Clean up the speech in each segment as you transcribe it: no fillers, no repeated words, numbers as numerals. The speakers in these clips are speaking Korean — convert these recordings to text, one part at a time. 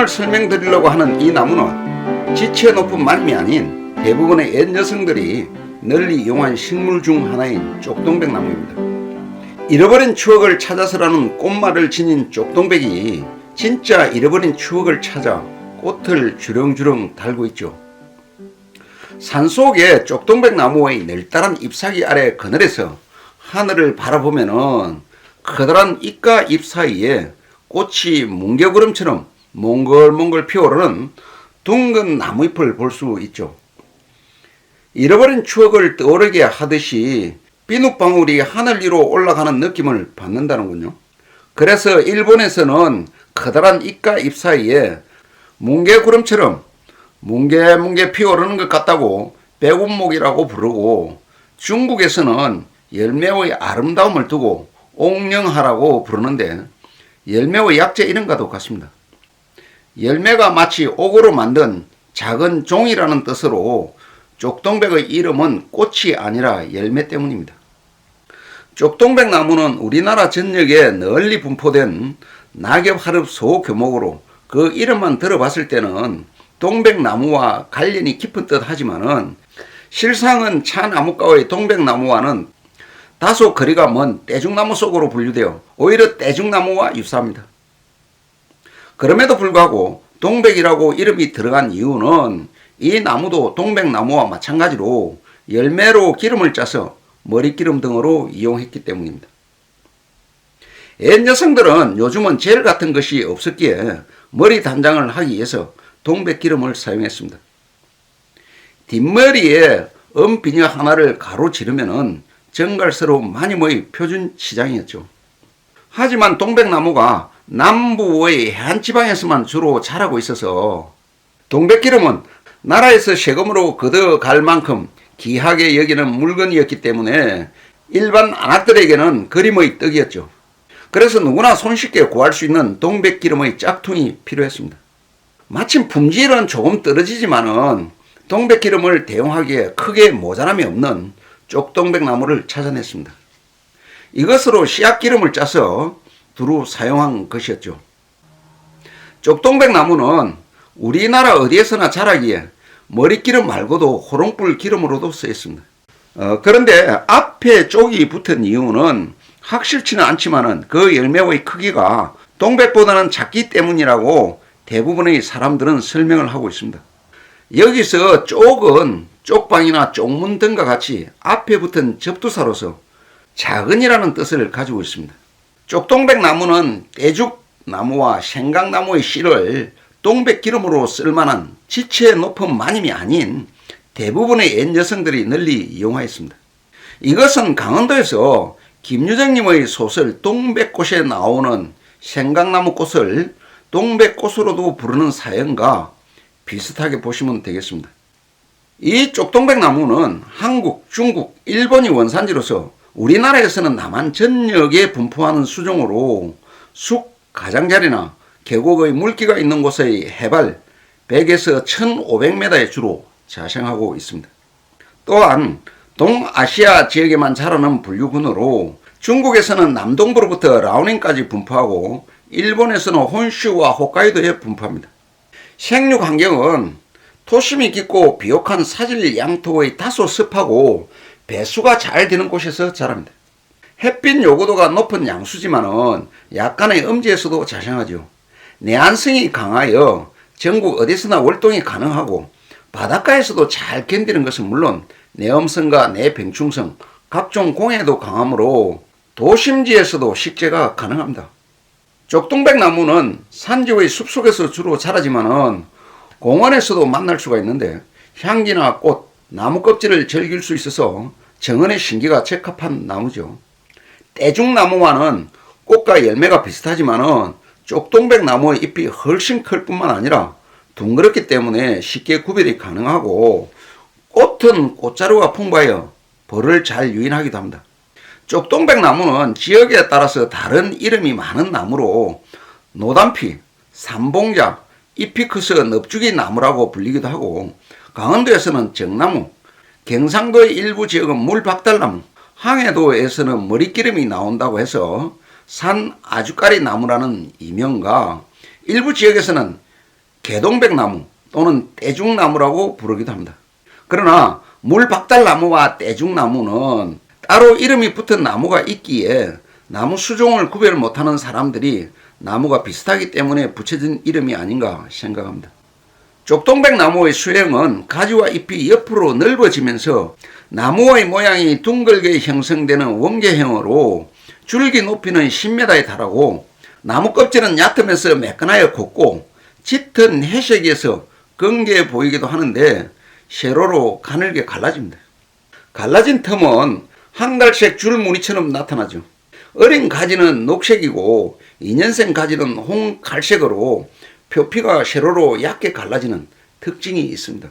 오늘 설명드리려고 하는 이 나무는 지체 높은 마님이 아닌 대부분의 옛 여성들이 널리 이용한 식물 중 하나인 쪽동백나무입니다. 잃어버린 추억을 찾아서라는 꽃말을 지닌 쪽동백이 진짜 잃어버린 추억을 찾아 꽃을 주렁주렁 달고 있죠. 산속의 쪽동백나무의 널따란 잎사귀 아래 그늘에서 하늘을 바라보면은 커다란 잎과 잎 사이에 꽃이 뭉게구름처럼 몽글몽글 피어오르는 둥근 나무잎을 볼 수 있죠. 잃어버린 추억을 떠오르게 하듯이 비눗방울이 하늘 위로 올라가는 느낌을 받는다는군요. 그래서 일본에서는 커다란 잎과 잎 사이에 뭉게구름처럼 뭉게뭉게 피어오르는 것 같다고 백운목이라고 부르고, 중국에서는 열매의 아름다움을 두고 옥령하라고 부르는데 열매의 약재 이름과도 같습니다. 열매가 마치 옥으로 만든 작은 종이라는 뜻으로 쪽동백의 이름은 꽃이 아니라 열매 때문입니다. 쪽동백나무는 우리나라 전역에 널리 분포된 낙엽하릅 소교목으로 그 이름만 들어봤을 때는 동백나무와 관련이 깊은 듯 하지만은 실상은 차나무가의 동백나무와는 다소 거리가 먼 떼죽나무 속으로 분류되어 오히려 떼죽나무와 유사합니다. 그럼에도 불구하고 동백이라고 이름이 들어간 이유는 이 나무도 동백나무와 마찬가지로 열매로 기름을 짜서 머리기름 등으로 이용했기 때문입니다. 옛 여성들은 요즘은 젤 같은 것이 없었기에 머리 단장을 하기 위해서 동백기름을 사용했습니다. 뒷머리에 은비녀 하나를 가로지르면 정갈스러운 마님의 표준 시장이었죠. 하지만 동백나무가 남부의 해안지방에서만 주로 자라고 있어서 동백기름은 나라에서 세금으로 걷어갈 만큼 귀하게 여기는 물건이었기 때문에 일반 안악들에게는 그림의 떡이었죠. 그래서 누구나 손쉽게 구할 수 있는 동백기름의 짝퉁이 필요했습니다. 마침 품질은 조금 떨어지지만은 동백기름을 대용하기에 크게 모자람이 없는 쪽동백나무를 찾아냈습니다. 이것으로 씨앗기름을 짜서 두루 사용한 것이었죠. 쪽동백나무는 우리나라 어디에서나 자라기에 머리기름 말고도 호롱불 기름으로도 쓰였습니다. 그런데 앞에 쪽이 붙은 이유는 확실치는 않지만은 그 열매의 크기가 동백보다는 작기 때문이라고 대부분의 사람들은 설명을 하고 있습니다. 여기서 쪽은 쪽방이나 쪽문 등과 같이 앞에 붙은 접두사로서 작은이라는 뜻을 가지고 있습니다. 쪽동백나무는 떼죽나무와 생강나무의 씨를 동백기름으로 쓸만한 지체 높은 마님이 아닌 대부분의 옛 여성들이 널리 이용하였습니다. 이것은 강원도에서 김유정님의 소설 동백꽃에 나오는 생강나무 꽃을 동백꽃으로도 부르는 사연과 비슷하게 보시면 되겠습니다. 이 쪽동백나무는 한국, 중국, 일본이 원산지로서 우리나라에서는 남한 전역에 분포하는 수종으로 숲 가장자리나 계곡의 물기가 있는 곳의 해발 100에서 1500m에 주로 자생하고 있습니다. 또한 동아시아 지역에만 자라는 분류군으로 중국에서는 남동부로부터 라오닝까지 분포하고 일본에서는 혼슈와 홋카이도에 분포합니다. 생육 환경은 토심이 깊고 비옥한 사질 양토의 다소 습하고 배수가 잘 되는 곳에서 자랍니다. 햇빛 요구도가 높은 양수지만은 약간의 음지에서도 자생하죠. 내한성이 강하여 전국 어디서나 월동이 가능하고 바닷가에서도 잘 견디는 것은 물론 내엄성과 내병충성, 각종 공해도 강하므로 도심지에서도 식재가 가능합니다. 쪽동백나무는 산지의 숲속에서 주로 자라지만은 공원에서도 만날 수가 있는데 향기나 꽃, 나무 껍질을 즐길 수 있어서 정원의 신기가 적합한 나무죠. 떼죽나무와는 꽃과 열매가 비슷하지만은 쪽동백나무의 잎이 훨씬 클 뿐만 아니라 둥그렇기 때문에 쉽게 구별이 가능하고 꽃은 꽃자루가 풍부하여 벌을 잘 유인하기도 합니다. 쪽동백나무는 지역에 따라서 다른 이름이 많은 나무로 노담피, 삼봉자, 잎이 커서 넙죽이 나무라고 불리기도 하고, 강원도에서는 정나무, 경상도의 일부 지역은 물박달나무, 항해도에서는 머리기름이 나온다고 해서 산 아주까리 나무라는 이명과 일부 지역에서는 개동백나무 또는 떼죽나무라고 부르기도 합니다. 그러나 물박달나무와 떼죽나무는 따로 이름이 붙은 나무가 있기에 나무 수종을 구별 못하는 사람들이 나무가 비슷하기 때문에 붙여진 이름이 아닌가 생각합니다. 쪽동백나무의 수행은 가지와 잎이 옆으로 넓어지면서 나무의 모양이 둥글게 형성되는 원계형으로 줄기 높이는 10m에 달하고 나무 껍질은 얕으면서 매끈하여 곱고 짙은 회색에서 건개해 보이기도 하는데 세로로 가늘게 갈라집니다. 갈라진 틈은 한갈색 줄무늬처럼 나타나죠. 어린 가지는 녹색이고 2년생 가지는 홍갈색으로 표피가 세로로 얇게 갈라지는 특징이 있습니다.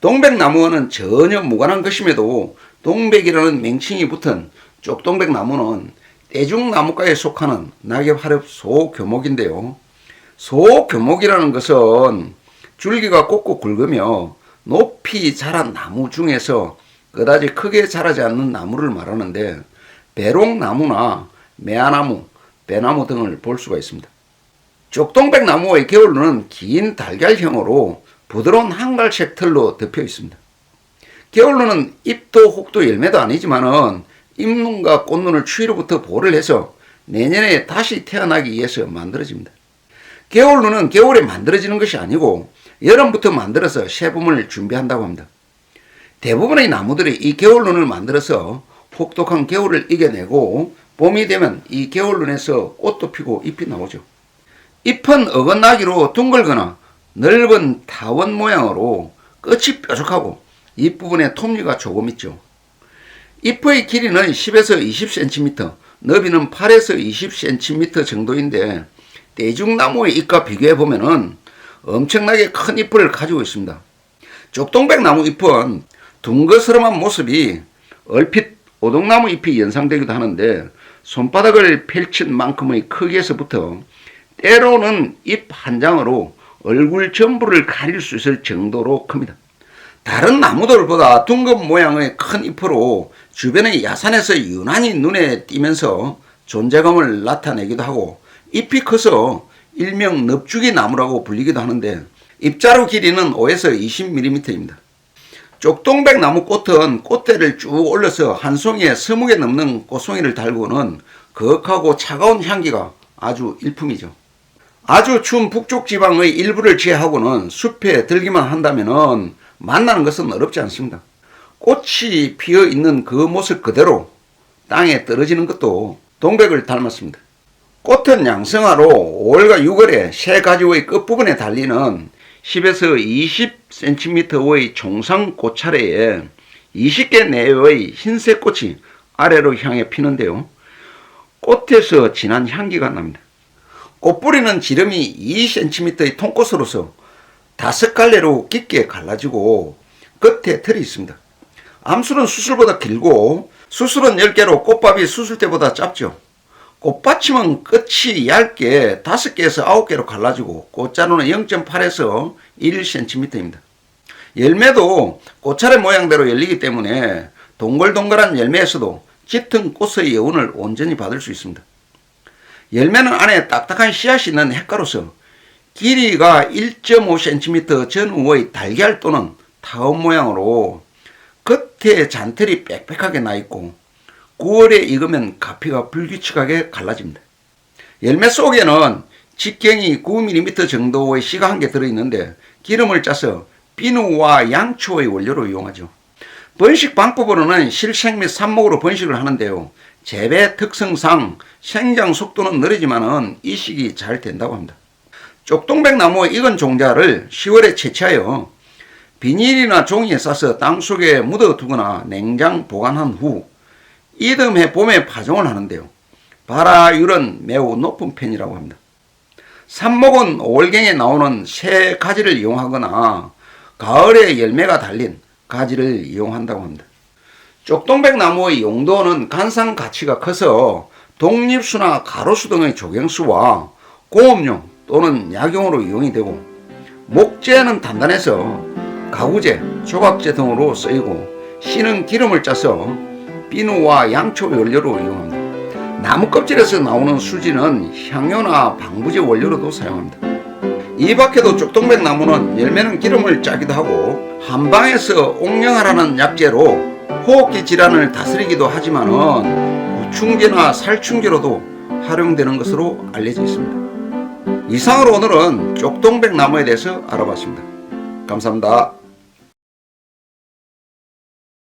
동백나무와는 전혀 무관한 것임에도 동백이라는 명칭이 붙은 쪽동백나무는 떼죽나무과에 속하는 낙엽하릅 소교목인데요. 소교목이라는 것은 줄기가 곱고 굵으며 높이 자란 나무 중에서 그다지 크게 자라지 않는 나무를 말하는데 배롱나무나 매화나무, 배나무 등을 볼 수가 있습니다. 쪽동백나무의 겨울눈은 긴 달걀형으로 부드러운 한갈색 털로 덮여 있습니다. 겨울눈은 잎도 혹도 열매도 아니지만은 잎눈과 꽃눈을 추위로부터 보호를 해서 내년에 다시 태어나기 위해서 만들어집니다. 겨울눈은 겨울에 만들어지는 것이 아니고 여름부터 만들어서 새봄을 준비한다고 합니다. 대부분의 나무들이 이 겨울눈을 만들어서 혹독한 겨울을 이겨내고 봄이 되면 이 겨울눈에서 꽃도 피고 잎이 나오죠. 잎은 어긋나기로 둥글거나 넓은 타원 모양으로 끝이 뾰족하고 잎부분에 톱니가 조금 있죠. 잎의 길이는 10에서 20cm, 너비는 8에서 20cm 정도인데 떼죽나무의 잎과 비교해 보면 엄청나게 큰 잎을 가지고 있습니다. 쪽동백나무 잎은 둥그스름한 모습이 얼핏 오동나무 잎이 연상되기도 하는데 손바닥을 펼친 만큼의 크기에서부터 때로는 잎 한 장으로 얼굴 전부를 가릴 수 있을 정도로 큽니다. 다른 나무들보다 둥근 모양의 큰 잎으로 주변의 야산에서 유난히 눈에 띄면서 존재감을 나타내기도 하고 잎이 커서 일명 넙죽이 나무라고 불리기도 하는데 잎자루 길이는 5에서 20mm입니다. 쪽동백나무 꽃은 꽃대를 쭉 올려서 한 송이에 20개 넘는 꽃송이를 달고는 거하고 차가운 향기가 아주 일품이죠. 아주 추운 북쪽 지방의 일부를 제외하고는 숲에 들기만 한다면 만나는 것은 어렵지 않습니다. 꽃이 피어 있는 그 모습 그대로 땅에 떨어지는 것도 동백을 닮았습니다. 꽃은 양성화로 5월과 6월에 새 가지의 끝부분에 달리는 10에서 20cm의 총상 꽃차례에 20개 내외의 흰색 꽃이 아래로 향해 피는데요. 꽃에서 진한 향기가 납니다. 꽃뿌리는 지름이 2cm의 통꽃으로서 5갈래로 깊게 갈라지고 끝에 털이 있습니다. 암술은 수술보다 길고 수술은 10개로 꽃밥이 수술 때보다 짧죠. 꽃받침은 끝이 얇게 5개에서 9개로 갈라지고 꽃자루는 0.8에서 1cm입니다. 열매도 꽃차례 모양대로 열리기 때문에 동글동글한 열매에서도 짙은 꽃의 여운을 온전히 받을 수 있습니다. 열매는 안에 딱딱한 씨앗이 있는 핵가로서 길이가 1.5cm 전후의 달걀 또는 타원 모양으로 겉에 잔털이 빽빽하게 나있고 9월에 익으면 가피가 불규칙하게 갈라집니다. 열매 속에는 직경이 9mm 정도의 씨가 한 개 들어있는데 기름을 짜서 비누와 양초의 원료로 이용하죠. 번식 방법으로는 실생 및 삽목으로 번식을 하는데요. 재배 특성상 생장 속도는 느리지만 이식이 잘 된다고 합니다. 쪽동백나무의 익은 종자를 10월에 채취하여 비닐이나 종이에 싸서 땅속에 묻어두거나 냉장 보관한 후 이듬해 봄에 파종을 하는데요. 발화율은 매우 높은 편이라고 합니다. 삽목은 5월경에 나오는 새 가지를 이용하거나 가을에 열매가 달린 가지를 이용한다고 합니다. 쪽동백나무의 용도는 간상 가치가 커서 독립수나 가로수 등의 조경수와 공업용 또는 약용으로 이용이 되고 목재는 단단해서 가구재, 조각재 등으로 쓰이고 씨는 기름을 짜서 비누와 양초 원료로 이용합니다. 나무 껍질에서 나오는 수지는 향료나 방부제 원료로도 사용합니다. 이 밖에도 쪽동백 나무는 열매는 기름을 짜기도 하고 한방에서 옥령하라는 약재로 호흡기 질환을 다스리기도 하지만은 구충제나 살충제로도 활용되는 것으로 알려져 있습니다. 이상으로 오늘은 쪽동백 나무에 대해서 알아봤습니다. 감사합니다.